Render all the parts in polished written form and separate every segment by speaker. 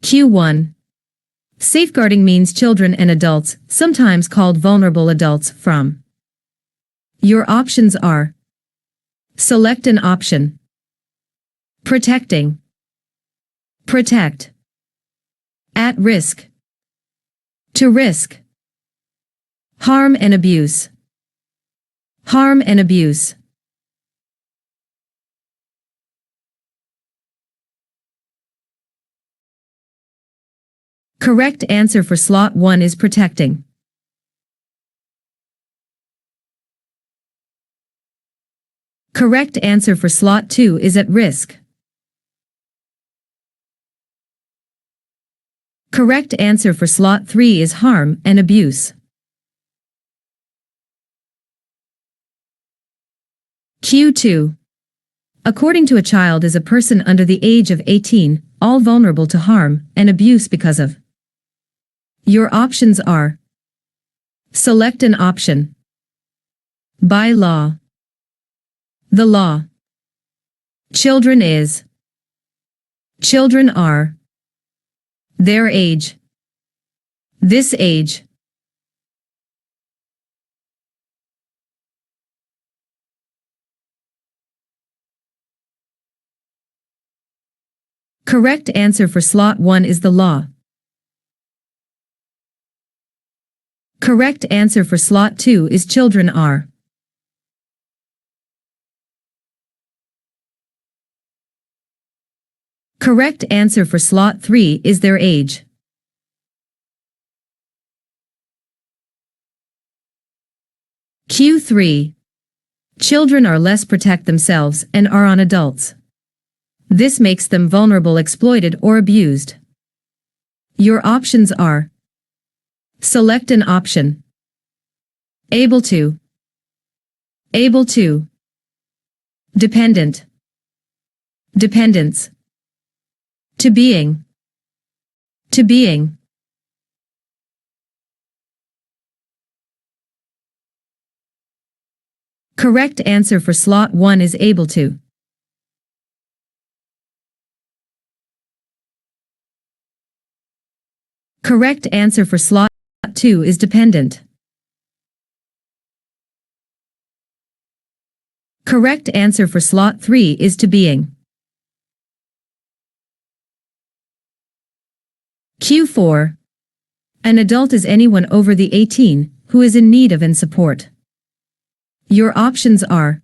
Speaker 1: Q1. Safeguarding means children and adults, sometimes called vulnerable adults, from. Your options are: select an option. Protecting. Protect. At risk. To risk. Harm and abuse. Harm and abuse. Correct answer for slot 1 is protecting. Correct answer for slot 2 is at risk. Correct answer for slot 3 is harm and abuse. Q2. According to a child is a person under the age of 18, all vulnerable to harm and abuse because of. Your options are: select an option. By law. The law. Children is. Children are. Their age. This age. Correct answer for slot 1 is the law. Correct answer for slot 2 is children are. Correct answer for slot 3 is their age. Q3. Children are less protect themselves and are on adults. This makes them vulnerable, exploited, or abused. Your options are: select an option. Able to. Able to. Dependent. Dependence. To being. To being. Correct answer for slot 1 is able to. Correct answer for slot 2 is dependent. Correct answer for slot 3 is to being. Q4. An adult is anyone over the 18 who is in need of and support. Your options are: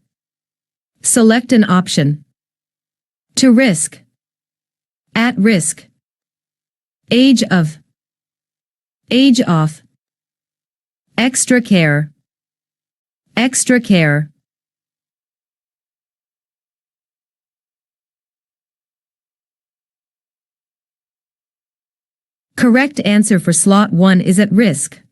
Speaker 1: select an option. To risk. At risk. Age of. Age off. Extra care. Extra care. Correct answer for slot 1 is at risk.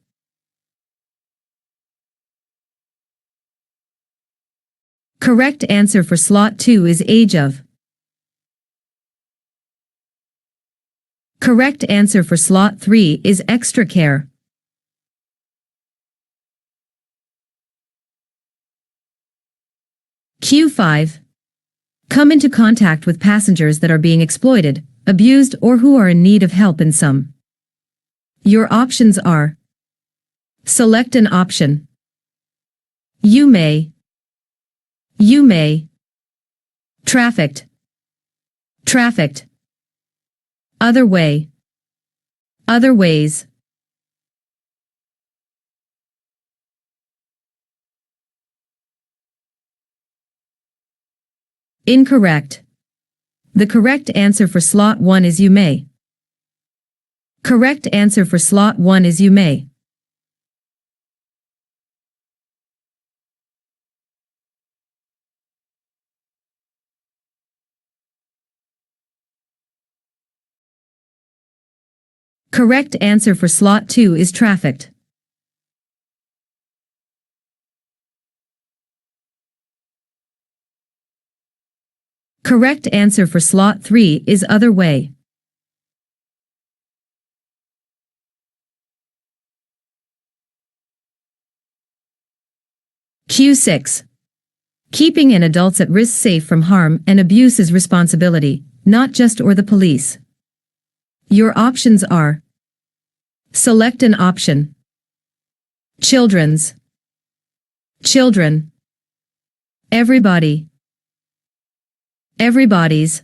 Speaker 1: Correct answer for slot 2 is age of. Correct answer for slot 3 is extra care. Q5. Come into contact with passengers that are being exploited, abused, or who are in need of help in some. Your options are: select an option. You may. You may. Trafficked. Trafficked. Other way. Other ways. Incorrect. The correct answer for slot 1 is you may. Correct answer for slot 1 is you may. Correct answer for slot 2 is trafficked. Correct answer for slot 3 is other way. Q6. Keeping an adults at risk safe from harm and abuse is responsibility, not just or the police. Your options are: select an option. Children's, children. Everybody, everybody's.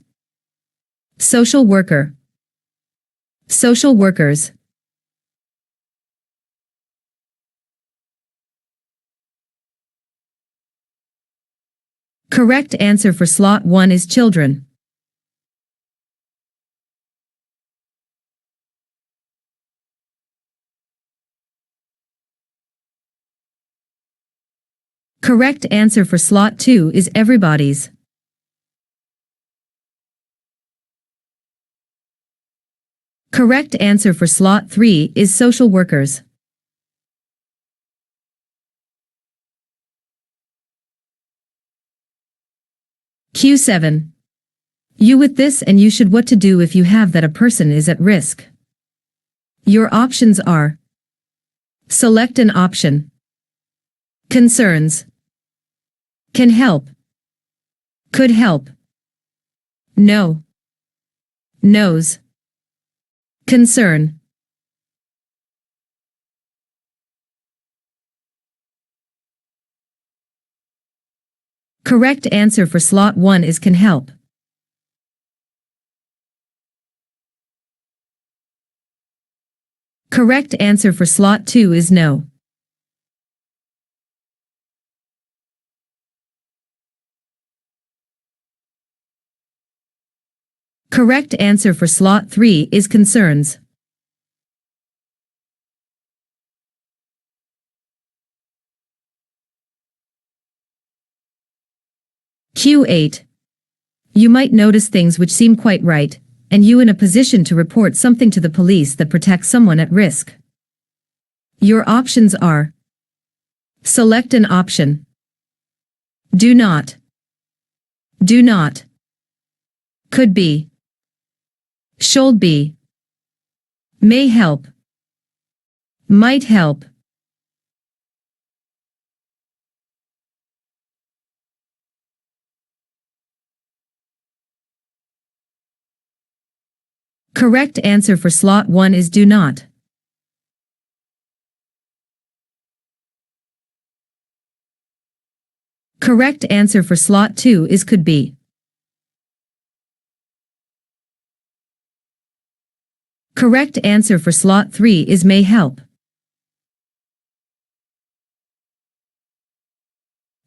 Speaker 1: Social worker, social workers. Correct answer for slot 1 is children. Correct answer for slot 2 is everybody's. Correct answer for slot 3 is social workers. Q7. You with this and you should what to do if you have that a person is at risk. Your options are: select an option. Concerns. Can help. Could help. No. Knows. Concern. Correct answer for slot 1 is can help. Correct answer for slot 2 is no. Correct answer for slot 3 is concerns. Q8. You might notice things which seem quite right, and you in a position to report something to the police that protects someone at risk. Your options are: select an option. Do not. Do not. Could be. Should be. May help. Might help. Correct answer for slot 1 is do not. Correct answer for slot 2 is could be. Correct answer for slot 3 is may help.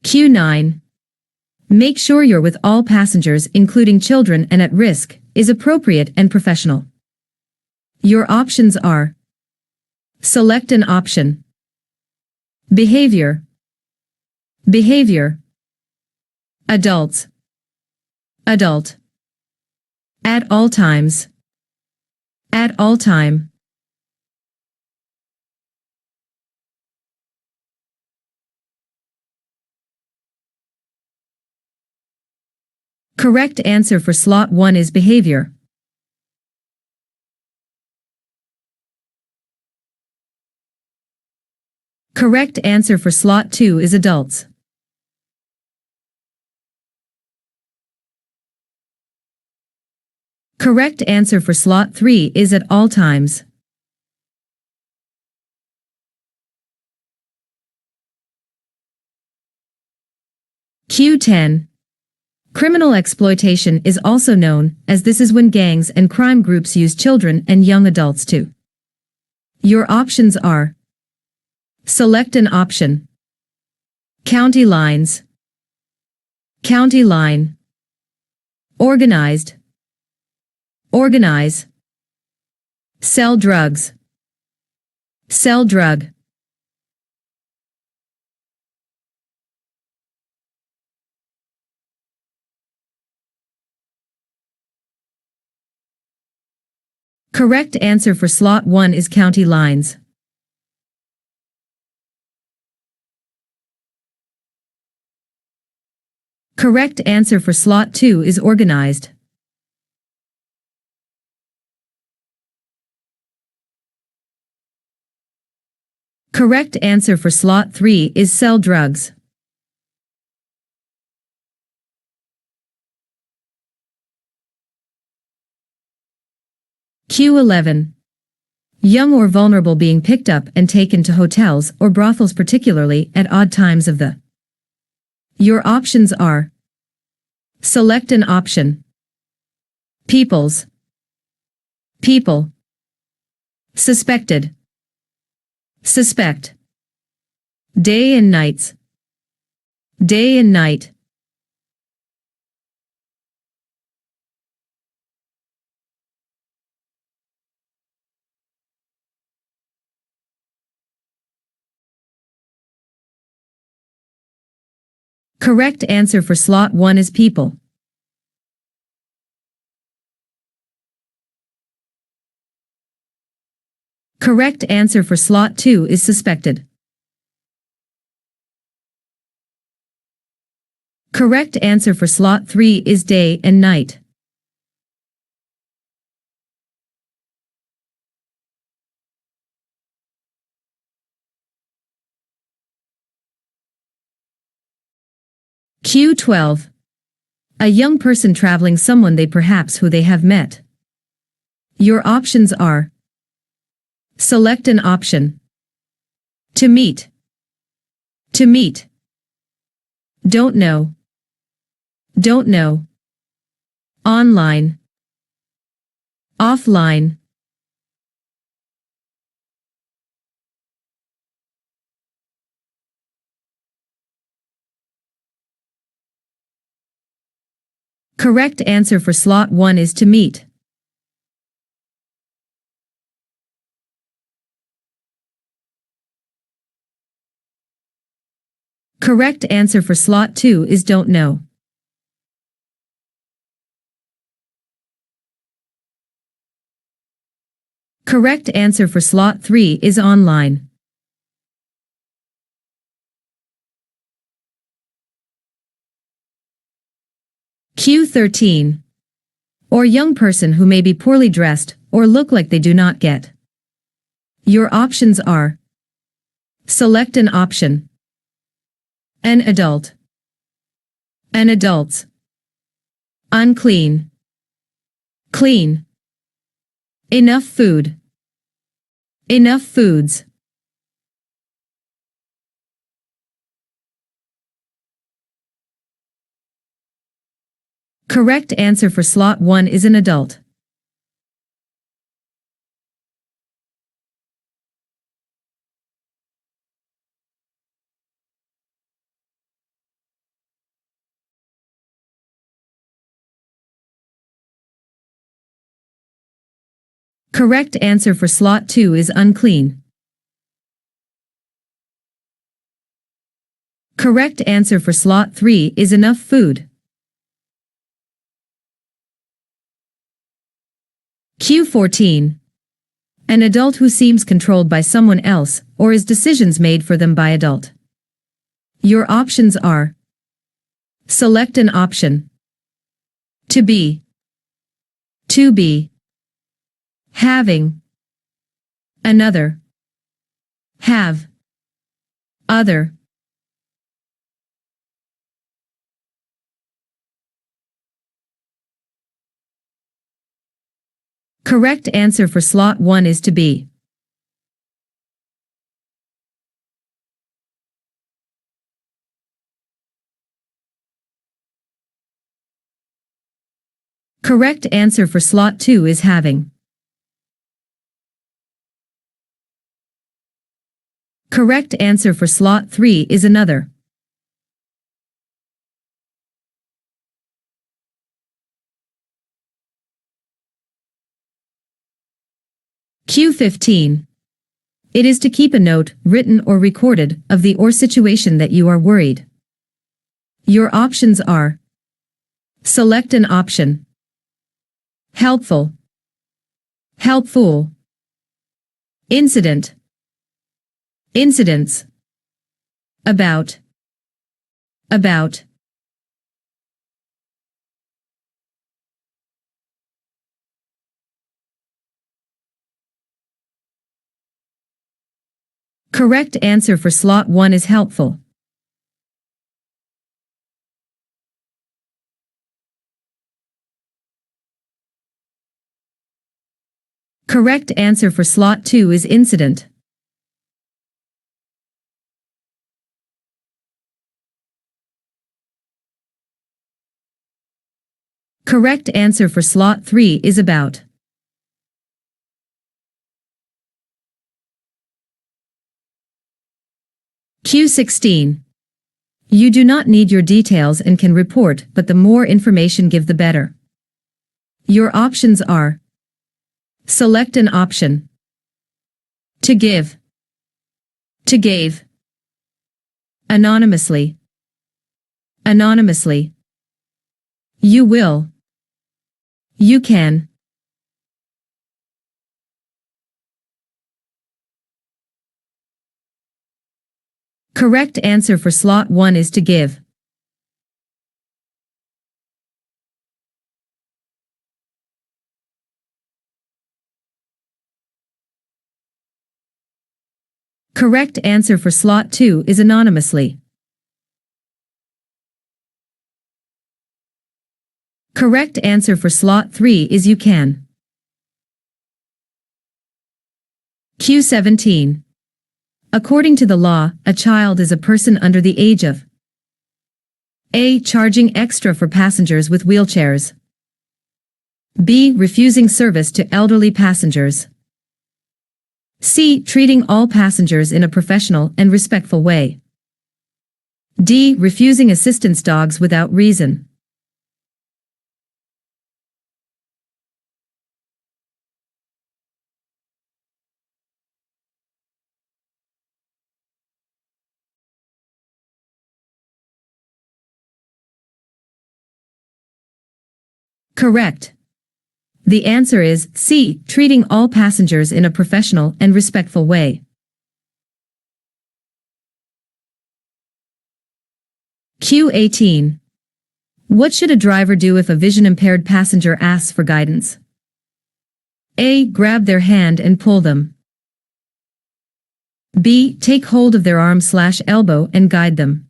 Speaker 1: Q9. Make sure you're with all passengers including children and at risk is appropriate and professional. Your options are: select an option. Behavior. Behavior. Adults. Adult. At all times. At all time. Correct answer for slot 1 is behavior. Correct answer for slot 2 is adults. Correct answer for slot 3 is at all times. Q10. Criminal exploitation is also known as this is when gangs and crime groups use children and young adults too. Your options are: select an option. County lines. County line. Organized. Organize. Sell drugs. Sell drug. Correct answer for slot 1 is county lines. Correct answer for slot 2 is organized. Correct answer for slot 3 is sell drugs. Q11. Young or vulnerable being picked up and taken to hotels or brothels, particularly at odd times of the. Your options are: select an option. Peoples. People. Suspected. Suspect. Day and nights. Day and night. Correct answer for slot 1 is people. Correct answer for slot 2 is suspected. Correct answer for slot 3 is day and night. Q12. A young person traveling, someone they perhaps who they have met. Your options are: select an option. To meet. To meet. Don't know. Don't know. Online. Offline. Correct answer for slot 1 is to meet. Correct answer for slot 2 is don't know. Correct answer for slot 3 is online. Q13. Or young person who may be poorly dressed or look like they do not get. Your options are: select an option. An adult. An adults. Unclean. Clean. Enough food. Enough foods. Correct answer for slot 1 is an adult. Correct answer for slot 2 is unclean. Correct answer for slot 3 is enough food. Q14. An adult who seems controlled by someone else or is decisions made for them by adult. Your options are: select an option. To be. To be. Having. Another. Have. Other. Correct answer for slot 1 is to be. Correct answer for slot 2 is having. Correct answer for slot 3 is another. Q15. It is to keep a note, written or recorded, of the or situation that you are worried. Your options are: select an option. Helpful. Helpful. Incident. Incidents. About. About. Correct answer for slot 1 is helpful. Correct answer for slot 2 is incident. Correct answer for slot 3 is about. Q16. You do not need your details and can report, but the more information give the better. Your options are: select an option. To give. To gave. Anonymously. Anonymously. You will. You can. Correct answer for slot 1 is to give. Correct answer for slot 2 is anonymously. Correct answer for slot 3 is you can. Q17. According to the law, a child is a person under the age of A. Charging extra for passengers with wheelchairs. B. Refusing service to elderly passengers. C. Treating all passengers in a professional and respectful way. D. Refusing assistance dogs without reason. Correct. The answer is C. Treating all passengers in a professional and respectful way. Q18. What should a driver do if a vision-impaired passenger asks for guidance? A. Grab their hand and pull them. B. Take hold of their arm/elbow and guide them.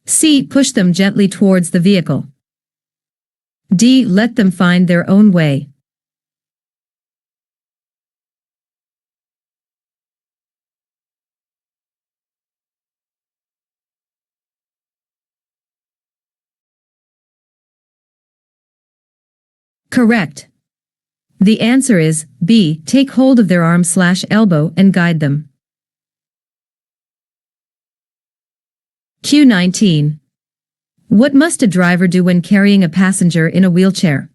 Speaker 1: C. Push them gently towards the vehicle. D. Let them find their own way. Correct. The answer is B. Take hold of their arm/elbow and guide them. Q19. What must a driver do when carrying a passenger in a wheelchair?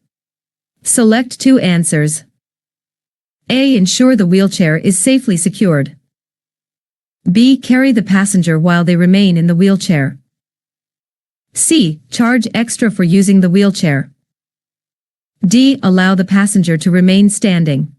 Speaker 1: Select 2 answers. A. Ensure the wheelchair is safely secured. B. Carry the passenger while they remain in the wheelchair. C. Charge extra for using the wheelchair. D. Allow the passenger to remain standing.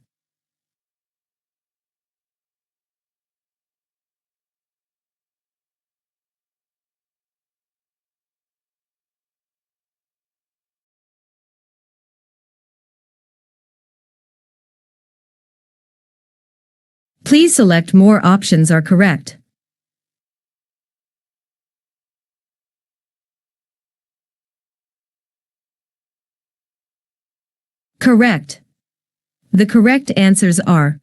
Speaker 1: Please select more options are correct. Correct. The correct answers are: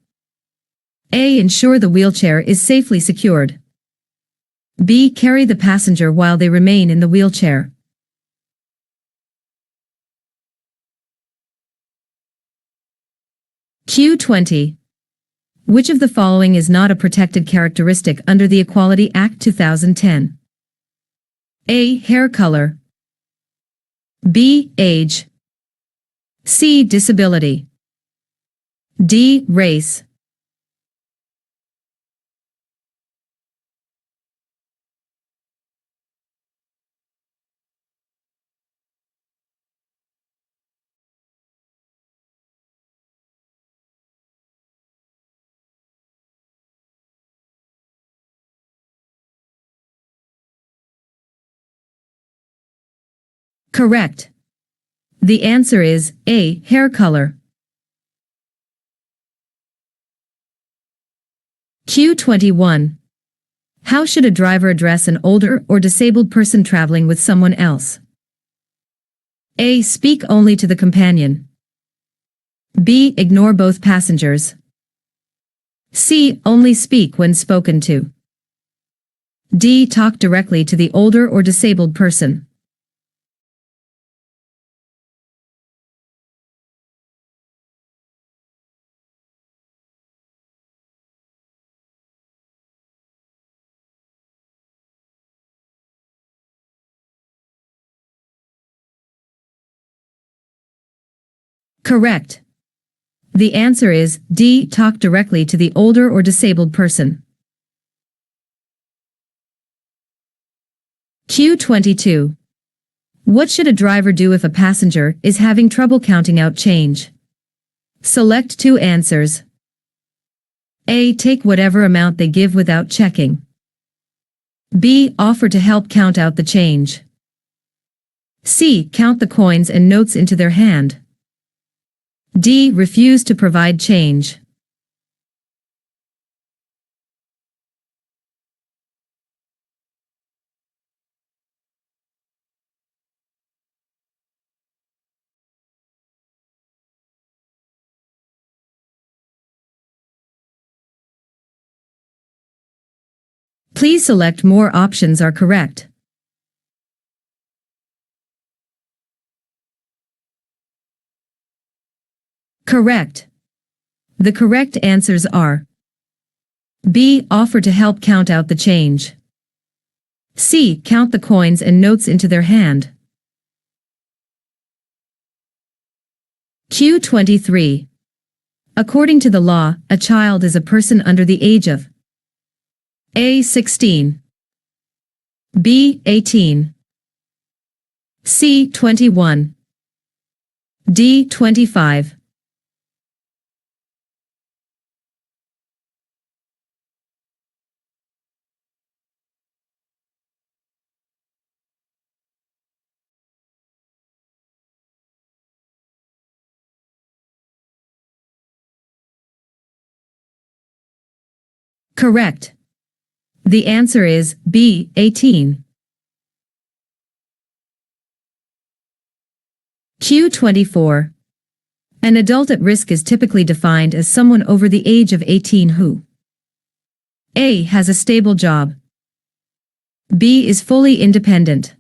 Speaker 1: A. Ensure the wheelchair is safely secured. B. Carry the passenger while they remain in the wheelchair. Q20. Which of the following is not a protected characteristic under the Equality Act 2010? A. Hair color. B. Age. C. Disability. D. Race. Correct. The answer is A. Hair color. Q21. How should a driver address an older or disabled person traveling with someone else? A. Speak only to the companion. B. Ignore both passengers. C. Only speak when spoken to. D. Talk directly to the older or disabled person. Correct. The answer is D. Talk directly to the older or disabled person. Q22. What should a driver do if a passenger is having trouble counting out change? Select two answers. A. Take whatever amount they give without checking. B. Offer to help count out the change. C. Count the coins and notes into their hand. D. Refuse to provide change. Please select more options are correct. Correct. The correct answers are B. Offer to help count out the change. C. Count the coins and notes into their hand. Q23. According to the law, a child is a person under the age of A. 16, B. 18, C. 21, D. 25. Correct. The answer is B. 18. Q24. An adult at risk is typically defined as someone over the age of 18 who A. Has a stable job. B. Is fully independent.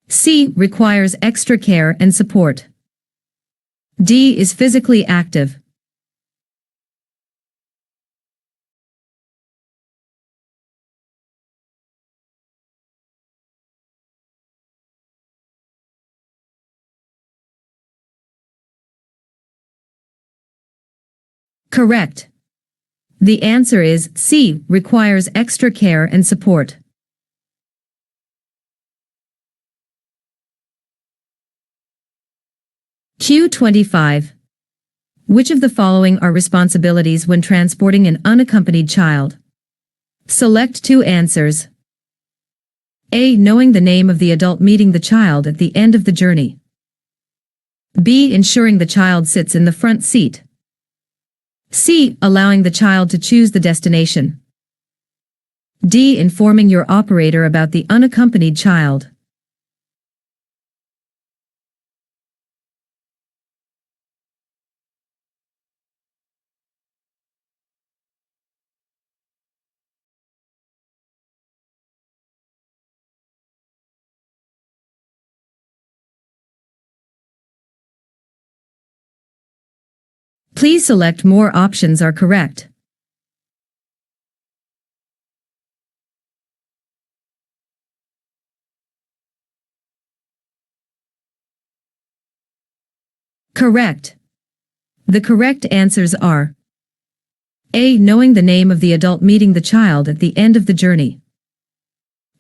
Speaker 1: C. Requires extra care and support. D. Is physically active. Correct. The answer is C. Requires extra care and support. Q25. Which of the following are responsibilities when transporting an unaccompanied child? Select two answers. A. Knowing the name of the adult meeting the child at the end of the journey. B. Ensuring the child sits in the front seat. C. Allowing the child to choose the destination. D. Informing your operator about the unaccompanied child. Please select more options are correct. Correct. The correct answers are A. Knowing the name of the adult meeting the child at the end of the journey.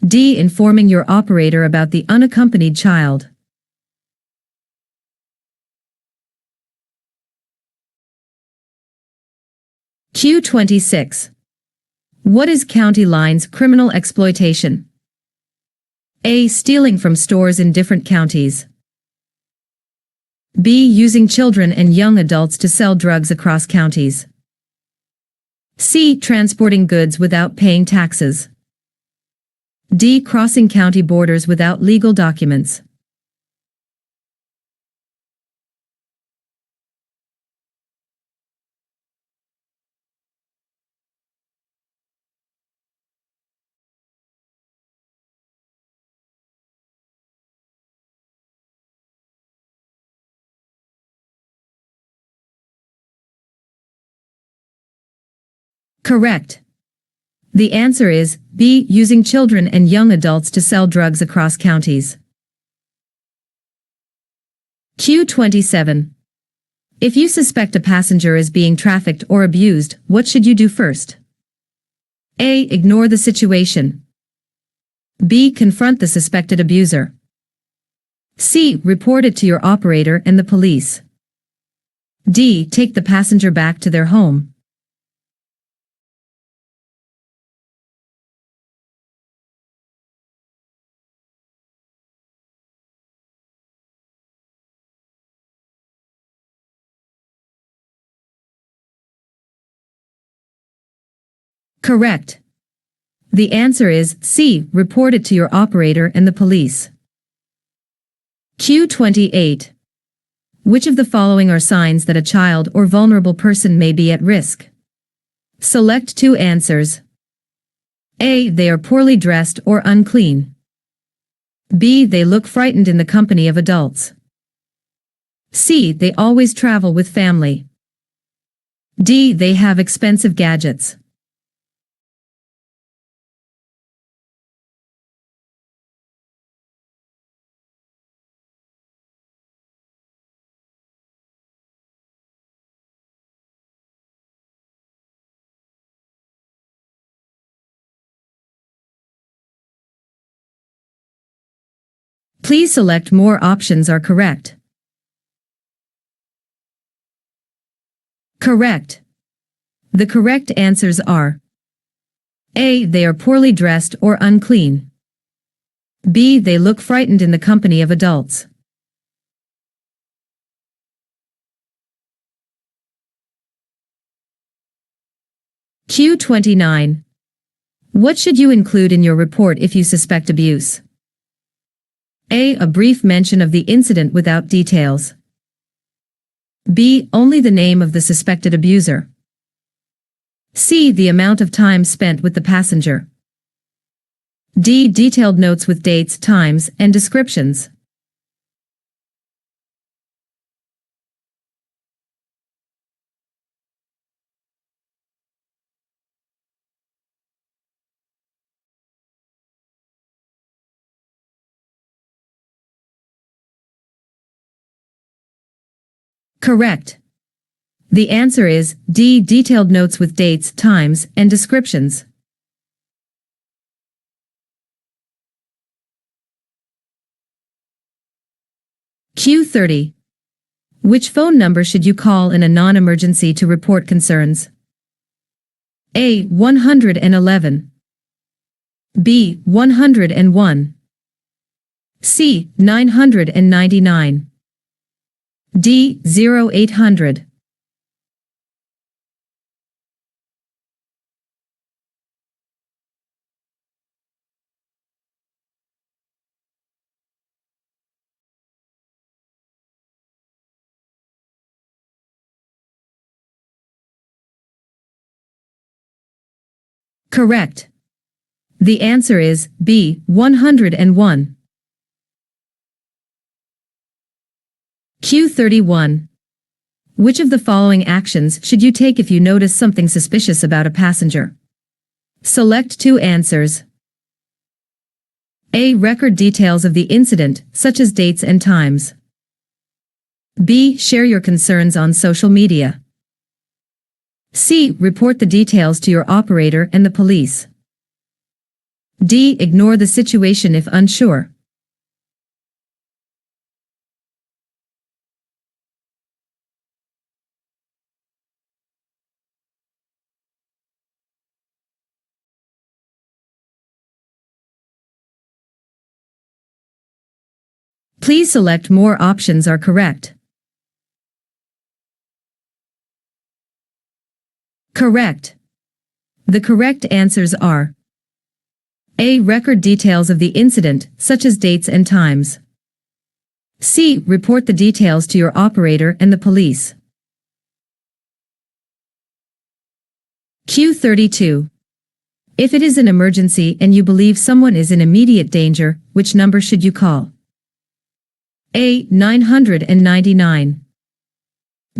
Speaker 1: D. Informing your operator about the unaccompanied child. Q26. What is county lines criminal exploitation? A. Stealing from stores in different counties. B. Using children and young adults to sell drugs across counties. C. Transporting goods without paying taxes. D. Crossing county borders without legal documents. Correct. The answer is B. Using children and young adults to sell drugs across counties. Q27. If you suspect a passenger is being trafficked or abused, what should you do first? A. Ignore the situation. B. Confront the suspected abuser. C. Report it to your operator and the police. D. Take the passenger back to their home. Correct. The answer is C. Report it to your operator and the police. Q28. Which of the following are signs that a child or vulnerable person may be at risk? Select two answers. A. They are poorly dressed or unclean. B. They look frightened in the company of adults. C. They always travel with family. D. They have expensive gadgets. Please select more options are correct. Correct. The correct answers are A. They are poorly dressed or unclean. B. They look frightened in the company of adults. Q29. What should you include in your report if you suspect abuse? A. A brief mention of the incident without details. B. Only the name of the suspected abuser. C. The amount of time spent with the passenger. D. Detailed notes with dates, times, and descriptions. Correct. The answer is D. Detailed notes with dates, times, and descriptions. Q30. Which phone number should you call in a non-emergency to report concerns? A. 111. B. 101. C. 999. D. 0800. Correct. The answer is B. 101. Q31. Which of the following actions should you take if you notice something suspicious about a passenger? Select two answers. A. Record details of the incident, such as dates and times. B. Share your concerns on social media. C. Report the details to your operator and the police. D. Ignore the situation if unsure. Please select more options are correct. Correct. The correct answers are A. Record details of the incident, such as dates and times. C. Report the details to your operator and the police. Q32. If it is an emergency and you believe someone is in immediate danger, which number should you call? A. 999.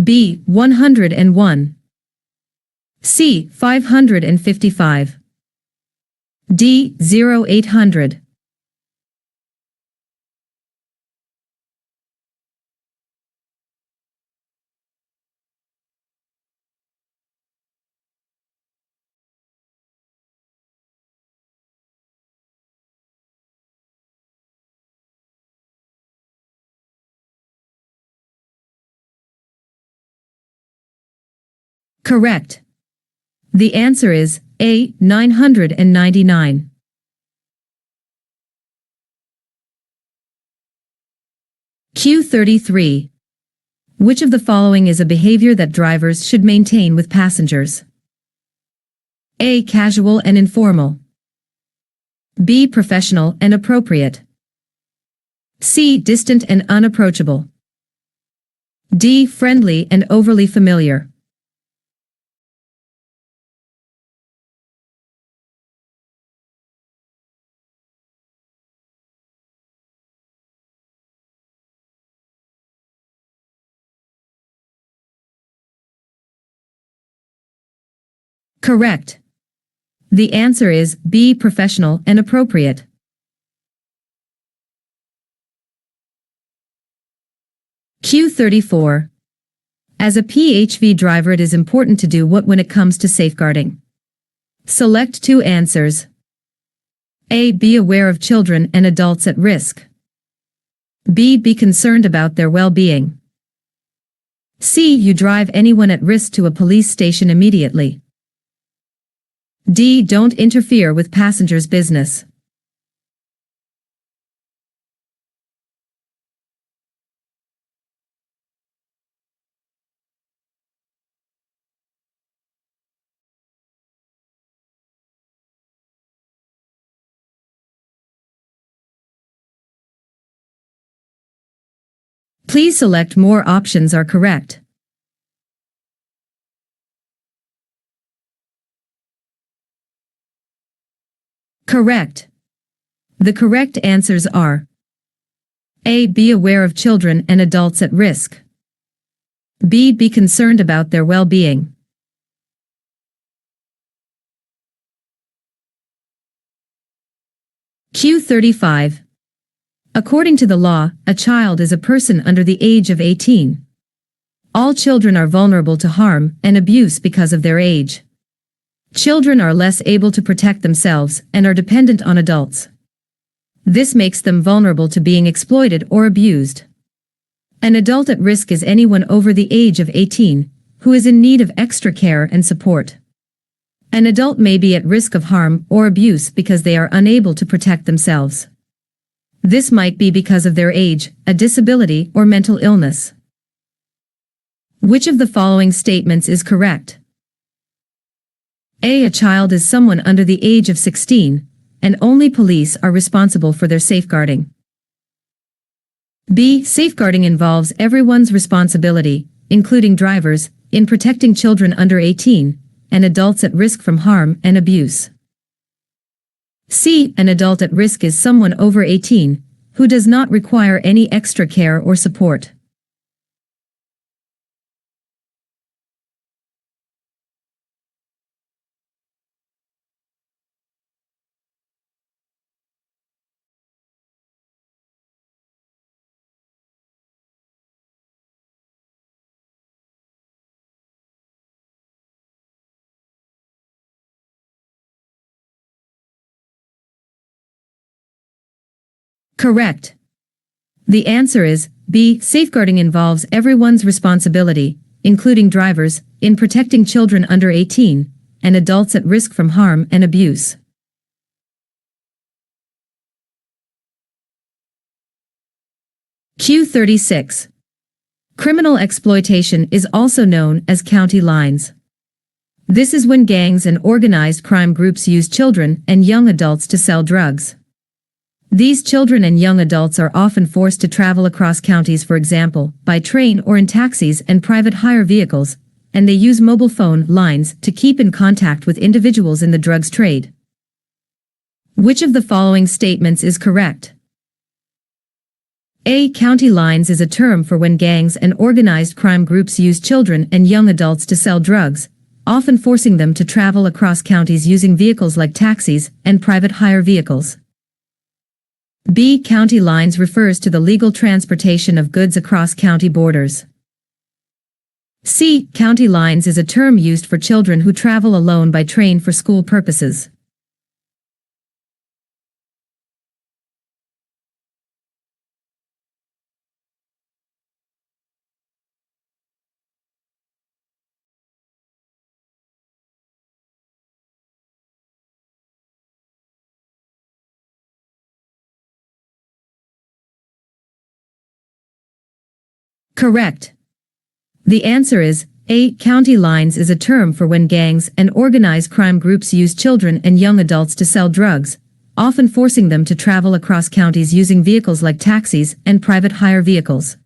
Speaker 1: B. 101. C. 555. D. 0800. Correct. The answer is A. 999. Q33. Which of the following is a behavior that drivers should maintain with passengers? A. Casual and informal. B. Professional and appropriate. C. Distant and unapproachable. D. Friendly and overly familiar. Correct. The answer is B. Professional and appropriate. Q34. As a PHV driver, it is important to do what when it comes to safeguarding? Select two answers. A. Be aware of children and adults at risk. B. Be concerned about their well-being. C. You drive anyone at risk to a police station immediately. D. Don't interfere with passengers' business. Please select more options are correct. Correct. The correct answers are A. Be aware of children and adults at risk. B. Be concerned about their well-being. Q35. According to the law, a child is a person under the age of 18. All children are vulnerable to harm and abuse because of their age. Children are less able to protect themselves and are dependent on adults. This makes them vulnerable to being exploited or abused. An adult at risk is anyone over the age of 18 who is in need of extra care and support. An adult may be at risk of harm or abuse because they are unable to protect themselves. This might be because of their age, a disability, or mental illness. Which of the following statements is correct? A. A child is someone under the age of 16, and only police are responsible for their safeguarding. B. Safeguarding involves everyone's responsibility, including drivers, in protecting children under 18, and adults at risk from harm and abuse. C. An adult at risk is someone over 18, who does not require any extra care or support. Correct. The answer is B. Safeguarding involves everyone's responsibility, including drivers, in protecting children under 18, and adults at risk from harm and abuse. Q36. Criminal exploitation is also known as county lines. This is when gangs and organized crime groups use children and young adults to sell drugs. These children and young adults are often forced to travel across counties, for example, by train or in taxis and private hire vehicles, and they use mobile phone lines to keep in contact with individuals in the drugs trade. Which of the following statements is correct? A. County lines is a term for when gangs and organized crime groups use children and young adults to sell drugs, often forcing them to travel across counties using vehicles like taxis and private hire vehicles. B. County lines refers to the legal transportation of goods across county borders. C. County lines is a term used for children who travel alone by train for school purposes. Correct. The answer is A. County lines is a term for when gangs and organized crime groups use children and young adults to sell drugs, often forcing them to travel across counties using vehicles like taxis and private hire vehicles.